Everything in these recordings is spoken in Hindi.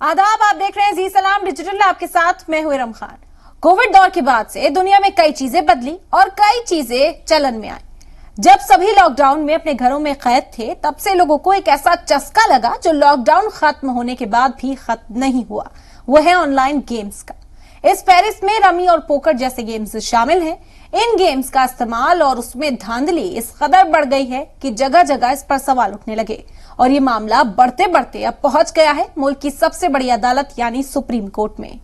आदाब, आप देख रहे हैं जी सलाम डिजिटल। आपके साथ मैं हूं इरम खान। कोविड दौर के बाद से दुनिया में कई चीजें बदली और कई चीजें चलन में आई। जब सभी लॉकडाउन में अपने घरों में कैद थे, तब से लोगों को एक ऐसा चस्का लगा जो लॉकडाउन खत्म होने के बाद भी खत्म नहीं हुआ। वो है ऑनलाइन गेम्स का। इस फहरिस्त में रमी और पोकर जैसे गेम्स शामिल हैं। इन गेम्स का इस्तेमाल और उसमें धांधली इस कदर बढ़ गई है कि जगह जगह इस पर सवाल उठने लगे और ये मामला बढ़ते बढ़ते अब पहुंच गया है मुल्क की सबसे बड़ी अदालत यानी सुप्रीम कोर्ट में।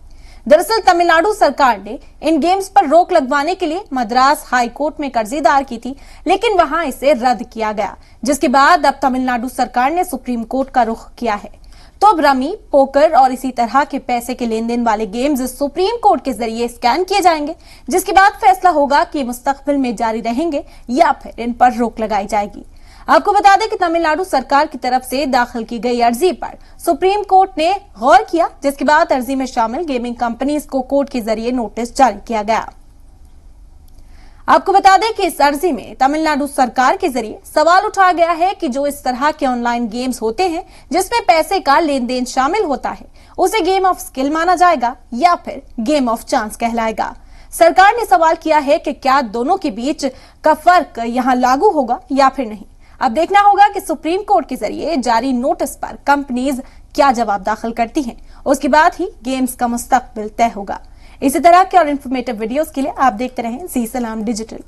दरअसल तमिलनाडु सरकार ने इन गेम्स पर रोक लगवाने के लिए मद्रास हाई कोर्ट में अर्जी दायर की थी, लेकिन वहां इसे रद्द किया गया, जिसके बाद अब तमिलनाडु सरकार ने सुप्रीम कोर्ट का रुख किया है। तो अब रमी, पोकर और इसी तरह के पैसे के लेन देन वाले गेम्स सुप्रीम कोर्ट के जरिए स्कैन किए जाएंगे, जिसके बाद फैसला होगा कि मुस्तकबिल में जारी रहेंगे या फिर इन पर रोक लगाई जाएगी। आपको बता दें कि तमिलनाडु सरकार की तरफ से दाखिल की गई अर्जी पर सुप्रीम कोर्ट ने गौर किया, जिसके बाद अर्जी में शामिल गेमिंग कंपनीज को कोर्ट के जरिए नोटिस जारी किया गया। आपको बता दें कि इस अर्जी में तमिलनाडु सरकार के जरिए सवाल उठाया गया है कि जो इस तरह के ऑनलाइन गेम्स होते हैं जिसमें पैसे का लेन देन शामिल होता है, उसे गेम ऑफ स्किल माना जाएगा या फिर गेम ऑफ चांस कहलाएगा। सरकार ने सवाल किया है कि क्या दोनों के बीच का फर्क यहां लागू होगा या फिर नहीं। अब देखना होगा कि सुप्रीम कोर्ट के जरिए जारी नोटिस पर कंपनीज क्या जवाब दाखिल करती हैं। उसके बाद ही गेम्स का मुस्तकबिल तय होगा। इसी तरह के और इन्फॉर्मेटिव वीडियोस के लिए आप देखते रहें जी सलाम डिजिटल।